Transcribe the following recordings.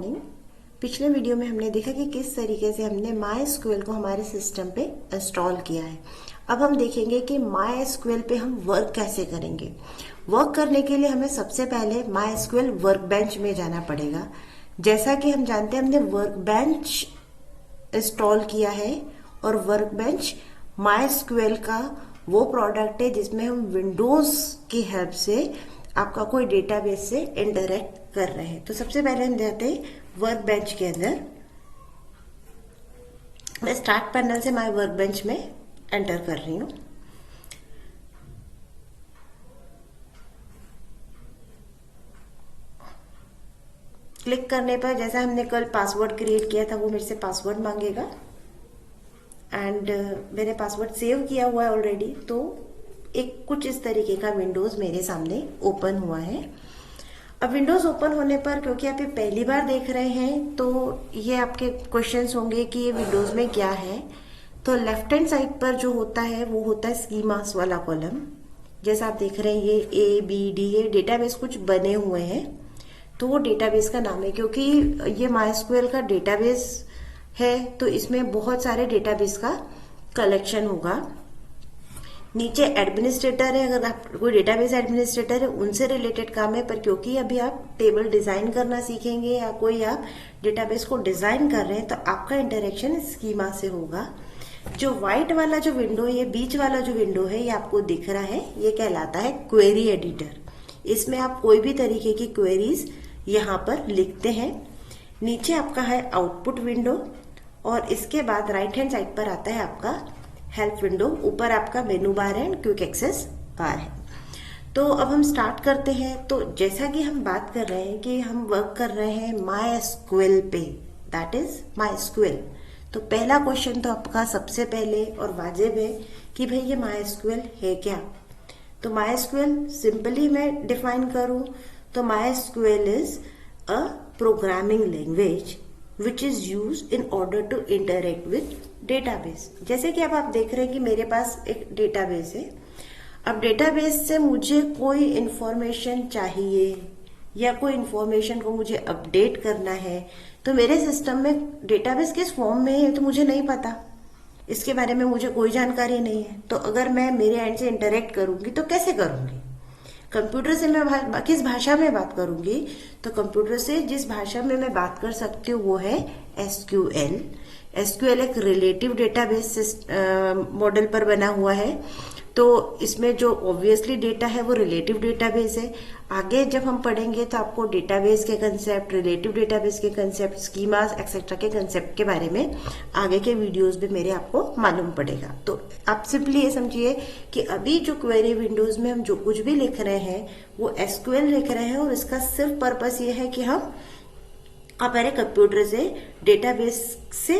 Morning. पिछले video में हमने देखा कि किस तरीके से हमने MySQL को हमारे सिस्टम पे इंस्टॉल किया है। अब हम देखेंगे कि MySQL पे हम वर्क कैसे करेंगे। वर्क करने के लिए हमें सबसे पहले MySQL वर्कबेंच में जाना पड़ेगा। जैसा कि हम जानते हैं हमने वर्कबेंच इंस्टॉल किया है और वर्कबेंच MySQL का वो प्रोडक्ट है जिसमें हम विंडोज की हेल्प से आपका कोई डेटाबेस से इंटरेक्ट कर रहे हैं। तो सबसे पहले हम जाते हैं वर्कबेंच के अंदर। मैं स्टार्ट पैनल से माय वर्कबेंच में एंटर कर रही हूँ। क्लिक करने पर जैसा हमने कल पासवर्ड क्रिएट किया था वो मेरे से पासवर्ड मांगेगा एंड मैंने पासवर्ड सेव किया हुआ है ऑलरेडी। तो एक कुछ इस तरीके का विंडोज मेरे सामने ओपन हुआ है। अब विंडोज ओपन होने पर क्योंकि आप ये पहली बार देख रहे हैं तो ये आपके क्वेश्चंस होंगे कि ये विंडोज में क्या है। तो लेफ्ट हैंड साइड पर जो होता है वो होता है स्कीमास वाला कॉलम। जैसा आप देख रहे हैं ये ABD ये डेटाबेस कुछ बने हुए हैं तो वो डेटाबेस का नाम है। क्योंकि ये MySQL का डेटाबेस है तो इसमें बहुत सारे डेटाबेस का कलेक्शन होगा। नीचे एडमिनिस्ट्रेटर है, अगर आप कोई डेटाबेस एडमिनिस्ट्रेटर है उनसे रिलेटेड काम है। पर क्योंकि अभी आप टेबल डिजाइन करना सीखेंगे या कोई आप डेटाबेस को डिजाइन कर रहे हैं तो आपका इंटरेक्शन स्कीमा से होगा। जो व्हाइट वाला जो विंडो है, ये बीच वाला जो विंडो है ये आपको दिख रहा है, ये कहलाता है क्वेरी एडिटर। इसमें आप कोई भी तरीके की क्वेरीज यहाँ पर लिखते हैं। नीचे आपका है आउटपुट विंडो और इसके बाद राइट हैंड साइड पर आता है आपका हेल्प विंडो। ऊपर आपका मेनू बार है, क्विक एक्सेस बार है। तो अब हम स्टार्ट करते हैं। तो जैसा कि हम बात कर रहे हैं कि हम वर्क कर रहे हैं MySQL पे, दैट इज MySQL। तो पहला क्वेश्चन तो आपका सबसे पहले और वाजिब है कि भाई ये MySQL है क्या। तो MySQL सिंपली मैं डिफाइन करूं तो MySQL is a programming language which is used in order to interact with database। जैसे कि अब आप देख रहे हैं कि मेरे पास एक डेटाबेस है। अब डेटाबेस से मुझे कोई इंफॉर्मेशन चाहिए या कोई इंफॉर्मेशन को मुझे अपडेट करना है तो मेरे सिस्टम में डेटाबेस किस फॉर्म में है तो मुझे नहीं पता, इसके बारे में मुझे कोई जानकारी नहीं है। तो अगर मैं मेरे एंड से इंटरेक्ट करूंगी तो कैसे करूंगी। कंप्यूटर से मैं किस भाषा में बात करूंगी तो कंप्यूटर से जिस भाषा में मैं बात कर सकती हूँ वो है SQL। SQL एक रिलेटिव डेटाबेस मॉडल पर बना हुआ है। तो इसमें जो ऑब्वियसली डेटा है वो रिलेटिव डेटाबेस है। आगे जब हम पढ़ेंगे तो आपको डेटाबेस के कंसेप्ट, रिलेटिव डेटाबेस के कंसेप्ट, स्कीमास एक्सेट्रा के कंसेप्ट के बारे में आगे के वीडियोस में मेरे आपको मालूम पड़ेगा। तो आप सिंपली ये समझिए कि अभी जो क्वेरी विंडोज में हम जो कुछ भी लिख रहे हैं वो SQL लिख रहे हैं और इसका सिर्फ पर्पस ये है कि हम हमारे कंप्यूटर से डेटाबेस से,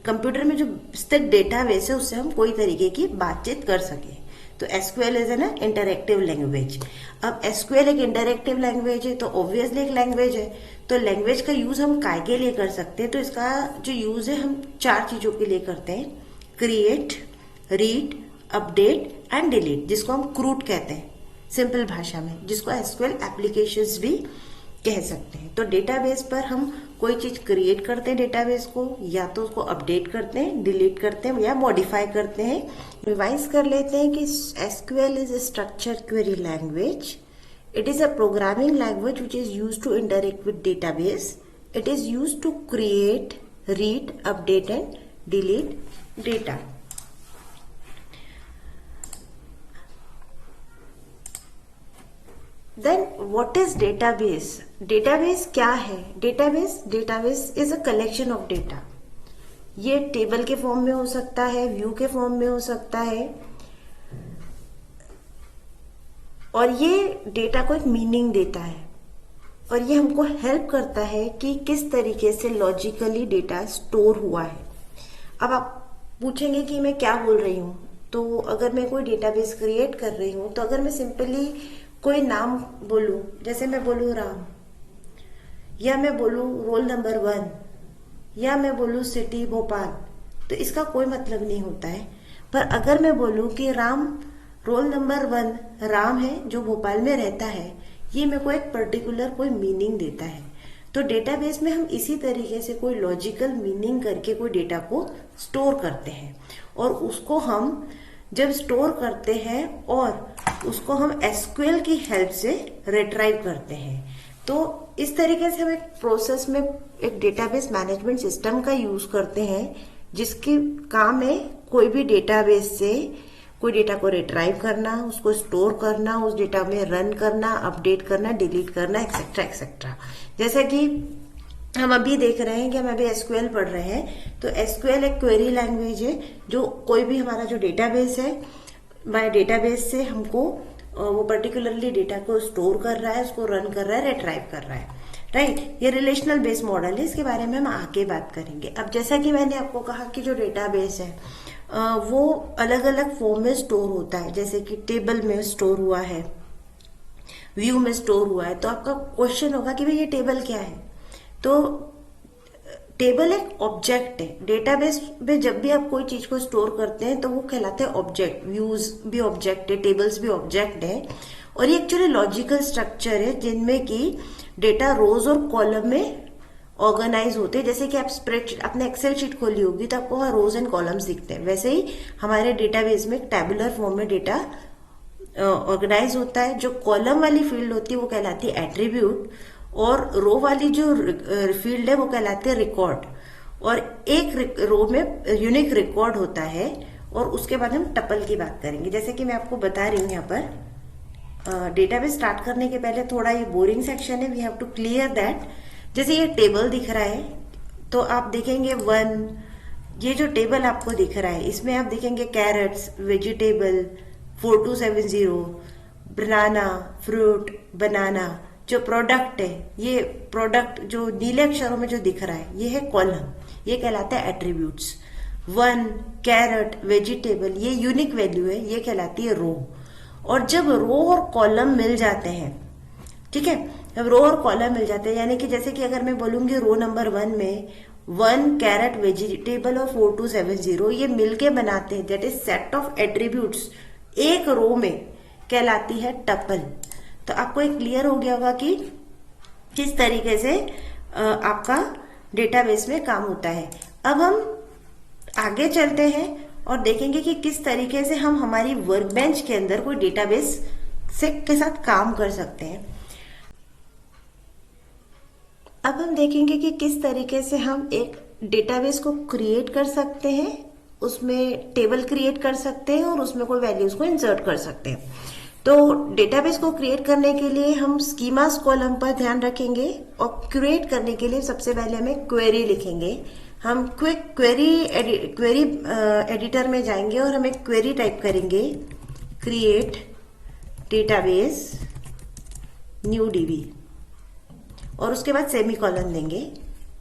कंप्यूटर में जो स्थित डेटाबेस है उससे हम कोई तरीके की बातचीत कर सके। तो SQL is an interactive language. अब SQL एक इंटरेक्टिव लैंग्वेज है तो ऑब्वियसली एक लैंग्वेज है। तो लैंग्वेज का यूज हम काय के लिए कर सकते हैं तो इसका जो यूज है हम 4 चीजों के लिए करते हैं। Create, read, update and delete, जिसको हम क्रूट कहते हैं सिंपल भाषा में, जिसको SQL एप्लीकेशंस भी कह सकते हैं। तो डेटाबेस पर हम कोई चीज क्रिएट करते हैं डेटाबेस को, या तो उसको अपडेट करते हैं, डिलीट करते हैं या मॉडिफाई करते हैं। रिवाइज कर लेते हैं कि SQL is a structured query language. It is a programming language which is used to interact with database. It is used to create, read, update and delete data. Then what is database? Database क्या है? Database is a collection of data. ये table के form में हो सकता है, view के form में हो सकता है और ये डेटा को एक मीनिंग देता है और ये हमको हेल्प करता है कि किस तरीके से लॉजिकली डेटा स्टोर हुआ है। अब आप पूछेंगे कि मैं क्या बोल रही हूँ। तो अगर मैं कोई डेटाबेस क्रिएट कर रही हूँ तो अगर मैं सिंपली कोई नाम बोलूं, जैसे मैं बोलूं राम, या मैं बोलूं रोल नंबर 1, या मैं बोलूं सिटी भोपाल, तो इसका कोई मतलब नहीं होता है। पर अगर मैं बोलूं कि राम रोल नंबर 1 राम है जो भोपाल में रहता है, ये मेरे को एक पर्टिकुलर कोई मीनिंग देता है। तो डेटाबेस में हम इसी तरीके से कोई लॉजिकल मीनिंग करके कोई डेटा को स्टोर करते हैं, और उसको हम जब स्टोर करते हैं और उसको हम एसक्यूएल की हेल्प से रिट्राइव करते हैं। तो इस तरीके से हम एक प्रोसेस में एक डेटाबेस मैनेजमेंट सिस्टम का यूज करते हैं, जिसके काम है कोई भी डेटाबेस से कोई डेटा को रिट्राइव करना, उसको स्टोर करना, उस डेटा में रन करना, अपडेट करना, डिलीट करना, एक्सेट्रा एक्सेट्रा। जैसा कि हम अभी देख रहे हैं कि हम अभी एसक्यूएल पढ़ रहे हैं, तो एसक्यूएल एक क्वेरी लैंग्वेज है, जो कोई भी हमारा जो डेटाबेस है, बाय डेटाबेस से हमको वो पर्टिकुलरली डेटा को स्टोर कर रहा है, उसको रन कर रहा है, रिट्राइव कर रहा है, राइट। ये रिलेशनल बेस्ड मॉडल है, इसके बारे में हम आगे बात करेंगे। अब जैसा कि मैंने आपको कहा कि जो डेटाबेस है वो अलग अलग फॉर्म में स्टोर होता है, जैसे कि टेबल में स्टोर हुआ है, व्यू में स्टोर हुआ है। तो आपका क्वेश्चन होगा कि भाई ये टेबल क्या है? तो टेबल एक ऑब्जेक्ट है। डेटाबेस में जब भी आप कोई चीज को स्टोर करते हैं तो वो कहलाते हैं ऑब्जेक्ट। व्यूज भी ऑब्जेक्ट है, टेबल्स भी ऑब्जेक्ट है, और ये एक्चुअली लॉजिकल स्ट्रक्चर है जिनमें कि डेटा रोज और कॉलम में ऑर्गेनाइज होते हैं। जैसे कि आप स्प्रेडशीट, आपने एक्सेल शीट खोली होगी तो आपको वहां रोज एंड कॉलम्स दिखते हैं, वैसे ही हमारे डेटाबेस में टैबुलर फॉर्म में डेटा ऑर्गेनाइज होता है। जो कॉलम वाली फील्ड होती है वो कहलाती है एट्रीब्यूट, और रो वाली जो फील्ड है वो कहलाती है रिकॉर्ड। और एक रो में यूनिक रिकॉर्ड होता है, और उसके बाद हम टपल की बात करेंगे। जैसे कि मैं आपको बता रही हूँ यहाँ पर डेटाबेस स्टार्ट करने के पहले थोड़ा ये बोरिंग सेक्शन है, we have to clear that. जैसे ये टेबल दिख रहा है तो आप देखेंगे 1, ये जो टेबल आपको दिख रहा है इसमें आप देखेंगे कैरेट्स, वेजिटेबल, 4270, बनाना, फ्रूट, बनाना। जो प्रोडक्ट है, ये प्रोडक्ट जो नीले अक्षरों में जो दिख रहा है ये है कॉलम, ये कहलाता है एट्रीब्यूट्स। 1, कैरेट, वेजिटेबल, ये यूनिक वैल्यू है, ये कहलाती है रो। और जब रो और कॉलम मिल जाते हैं, ठीक है, जब रो और कॉलम मिल जाते हैं, यानी कि जैसे कि अगर मैं बोलूंगी रो नंबर 1 में 1 कैरेट, वेजिटेबल और 4270 ये मिलके बनाते हैं, that is set of attributes, एक रो में कहलाती है टपल। तो आपको एक क्लियर हो गया होगा कि किस तरीके से आपका डेटाबेस में काम होता है। अब हम आगे चलते हैं और देखेंगे कि किस तरीके से हम हमारी वर्कबेंच के अंदर कोई डेटाबेस से के साथ काम कर सकते हैं। अब हम देखेंगे कि किस तरीके से हम एक डेटाबेस को क्रिएट कर सकते हैं, उसमें टेबल क्रिएट कर सकते हैं और उसमें कोई वैल्यूज को इंसर्ट कर सकते हैं। तो डेटाबेस को क्रिएट करने के लिए हम स्कीमास कॉलम पर ध्यान रखेंगे, और क्रिएट करने के लिए सबसे पहले हमें क्वेरी लिखेंगे। हम क्विक क्वेरी एडिटर में जाएंगे और हम एक क्वेरी टाइप करेंगे, क्रिएट डेटाबेस न्यू डीबी, और उसके बाद सेमीकोलन देंगे।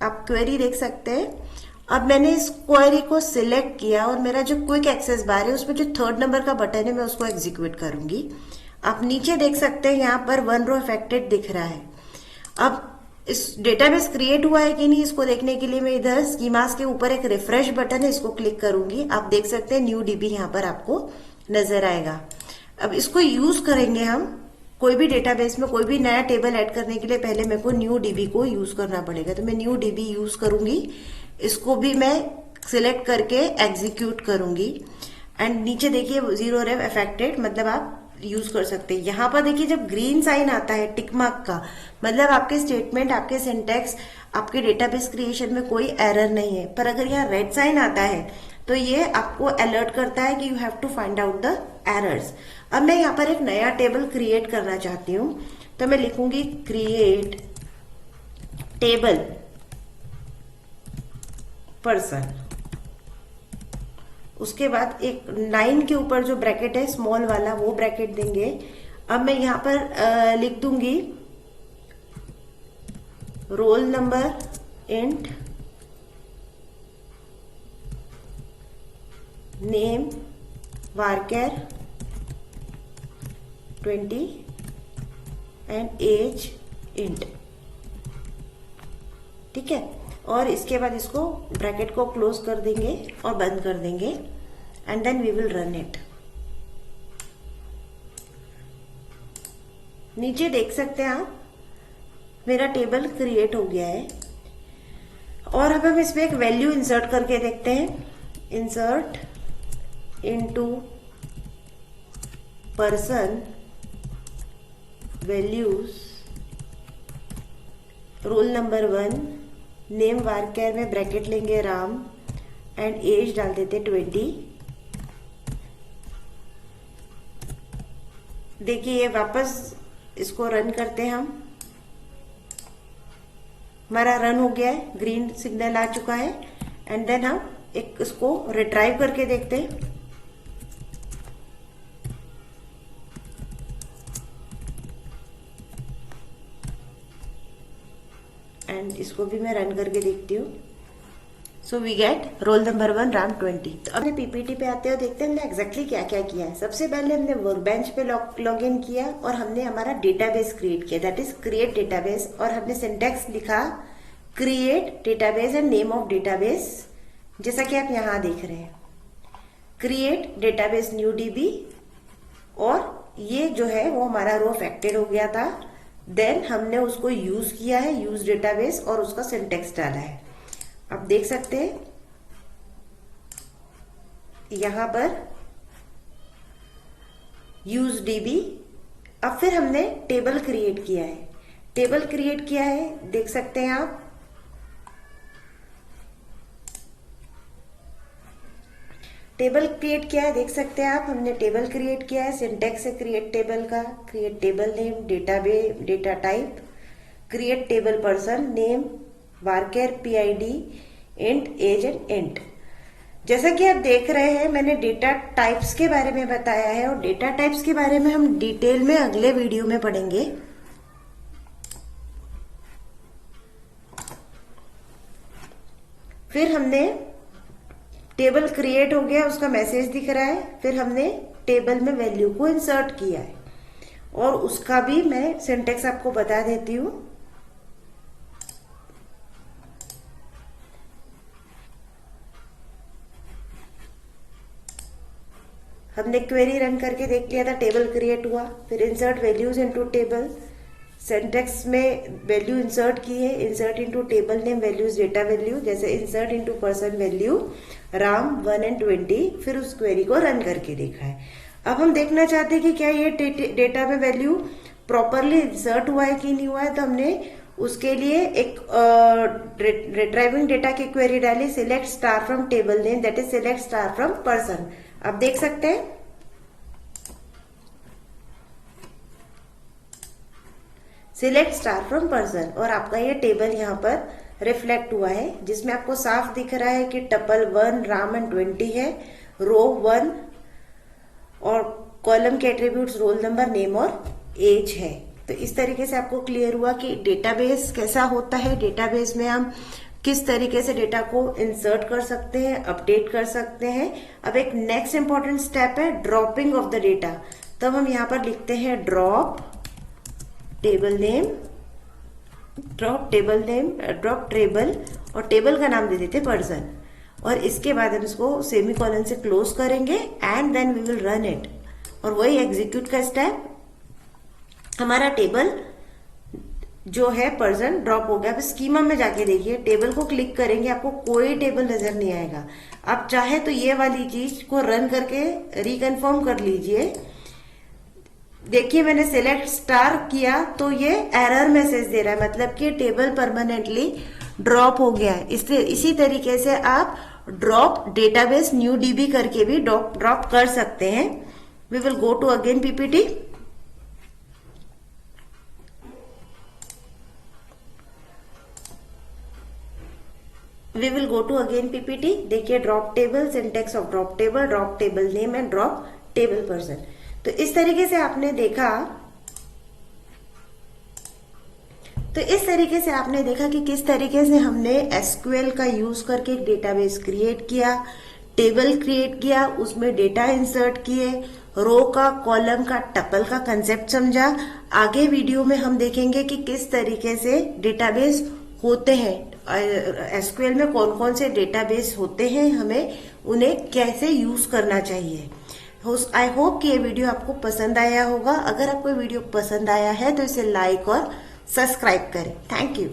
आप क्वेरी देख सकते हैं। अब मैंने इस क्वेरी को सिलेक्ट किया और मेरा जो क्विक एक्सेस बार है उसमें जो 3rd नंबर का बटन है मैं उसको एग्जीक्यूट करूंगी। आप नीचे देख सकते हैं यहाँ पर 1 रो अफेक्टेड दिख रहा है। अब इस डेटाबेस क्रिएट हुआ है कि नहीं इसको देखने के लिए मैं इधर स्कीमास के ऊपर एक रिफ्रेश बटन है, इसको क्लिक करूंगी। आप देख सकते हैं न्यू डीबी यहाँ पर आपको नजर आएगा। अब इसको यूज करेंगे हम कोई भी डेटाबेस में कोई भी नया टेबल ऐड करने के लिए पहले मेरे को न्यू डीबी को यूज करना पड़ेगा, तो मैं न्यू डीबी यूज करूंगी। इसको भी मैं सिलेक्ट करके एग्जीक्यूट करूंगी एंड नीचे देखिए 0 रेव अफेक्टेड, मतलब आप यूज कर सकते हैं। यहाँ पर देखिए जब ग्रीन साइन आता है टिक मार्क का, मतलब आपके स्टेटमेंट, आपके सिंटैक्स, आपके डेटाबेस क्रिएशन में कोई एरर नहीं है। पर अगर यहाँ रेड साइन आता है तो ये आपको अलर्ट करता है कि you have to find out the errors. अब मैं यहाँ पर एक नया टेबल क्रिएट करना चाहती हूँ, तो मैं लिखूंगी क्रिएट टेबल पर्सन। उसके बाद एक 9 के ऊपर जो ब्रैकेट है स्मॉल वाला वो ब्रैकेट देंगे। अब मैं यहां पर लिख दूंगी roll number int name varchar 20 and age int, ठीक है। और इसके बाद इसको ब्रैकेट को क्लोज कर देंगे और बंद कर देंगे and then we will run it. नीचे देख सकते हैं आप मेरा टेबल क्रिएट हो गया है। और अब हम इसमें एक वैल्यू इंसर्ट करके देखते हैं। Insert into person values, roll number 1, name varchar में ब्रैकेट लेंगे राम, एंड एज डाल देते 20। देखिए वापस इसको रन करते हैं हम। हमारा रन हो गया है, ग्रीन सिग्नल आ चुका है। एंड देन हम एक इसको रिट्राइव करके देखते हैं। एंड इसको भी मैं रन करके देखती हूँ। So we get roll number 1 Ram 20। तो अपने पीपीटी पे आते हो, देखते हैं हमने एग्जैक्टली क्या क्या किया है। सबसे पहले हमने वर्कबेंच पे लॉग इन किया और हमने हमारा डेटाबेस क्रिएट किया, दैट इज क्रिएट डेटाबेस। और हमने सिंटैक्स लिखा create database and name of database, जैसा कि आप यहाँ देख रहे हैं, क्रिएट डेटाबेस न्यू डीबी। और ये जो है वो हमारा रो अफेक्टेड हो गया था। देन हमने उसको यूज किया है, यूज डेटाबेस, और उसका सिंटैक्स डाला है। आप देख सकते हैं यहां पर यूज डीबी। अब फिर हमने टेबल क्रिएट किया है, टेबल क्रिएट किया है, देख सकते हैं आप। टेबल क्रिएट किया है, देख सकते हैं आप, हमने टेबल क्रिएट किया है। सिंटैक्स है क्रिएट टेबल का, create table name, data type, create table person name, varchar PID, int age and int. जैसा कि आप देख रहे हैं मैंने डेटा टाइप्स के बारे में बताया है, और डेटा टाइप्स के बारे में हम डिटेल में अगले वीडियो में पढ़ेंगे। फिर हमने टेबल क्रिएट हो गया, उसका मैसेज दिख रहा है। फिर हमने टेबल में वैल्यू को इंसर्ट किया है, और उसका भी मैं सिंटैक्स आपको बता देती हूं। हमने क्वेरी रन करके देख लिया था, टेबल क्रिएट हुआ। फिर insert values into table, syntax में वैल्यू इंसर्ट की है, insert into table name values data value, जैसे insert into person value Ram 1 and 20। फिर उस क्वेरी को रन करके देखा है। अब हम देखना चाहते हैं कि क्या ये डेटा में वैल्यू प्रॉपरली इंसर्ट हुआ है कि नहीं हुआ है। तो हमने उसके लिए एक रिट्राइविंग डेटा की क्वेरी डाली, select star from table name, that is select star from person. आप देख सकते हैं सिलेक्ट स्टार फ्रॉम पर्सन, और आपका ये टेबल यहाँ पर रिफ्लेक्ट हुआ है, जिसमें आपको साफ दिख रहा है कि टपल 1 राम एंड 20 है, रो 1, और कॉलम के एट्रीब्यूट्स रोल नंबर, नेम और एज है। तो इस तरीके से आपको क्लियर हुआ कि डेटाबेस कैसा होता है, डेटाबेस में हम किस तरीके से डेटा को इंसर्ट कर सकते हैं, अपडेट कर सकते हैं। अब एक नेक्स्ट इंपॉर्टेंट स्टेप है ड्रॉपिंग ऑफ द डेटा। तब हम यहाँ पर लिखते हैं drop table name, drop table name, drop table, और टेबल का नाम दे देते पर्सन। और इसके बाद हम इसको सेमीकोलन से क्लोज करेंगे and then we will run it. और वही एग्जीक्यूट का स्टेप, हमारा टेबल जो है पर्सन ड्रॉप हो गया। अब स्कीमा में जाके देखिए, टेबल को क्लिक करेंगे, आपको कोई टेबल नजर नहीं आएगा। आप चाहे तो ये वाली चीज को रन करके रिकन्फर्म कर लीजिए। देखिए मैंने सिलेक्ट स्टार किया तो ये एरर मैसेज दे रहा है, मतलब कि टेबल परमानेंटली ड्रॉप हो गया है। इसलिए इसी तरीके से आप ड्रॉप डेटाबेस न्यू डीबी करके भी ड्रॉप कर सकते हैं। We will go to again PPT. We will go to again PPT. देखिए drop table, syntax of drop table name and drop table person. तो इस तरीके से आपने देखा, कि किस तरीके से हमने एसक्यूएल का यूज करके एक डेटाबेस क्रिएट किया, टेबल क्रिएट किया, उसमें डेटा इंसर्ट किए, रो का, कॉलम का, टपल का कंसेप्ट समझा। आगे वीडियो में हम देखेंगे कि किस तरीके से डेटाबेस होते हैं, एसक्यूएल में कौन कौन से डेटाबेस होते हैं, हमें उन्हें कैसे यूज करना चाहिए। आई होप कि ये वीडियो आपको पसंद आया होगा। अगर आपको वीडियो पसंद आया है तो इसे लाइक और सब्सक्राइब करें। Thank you.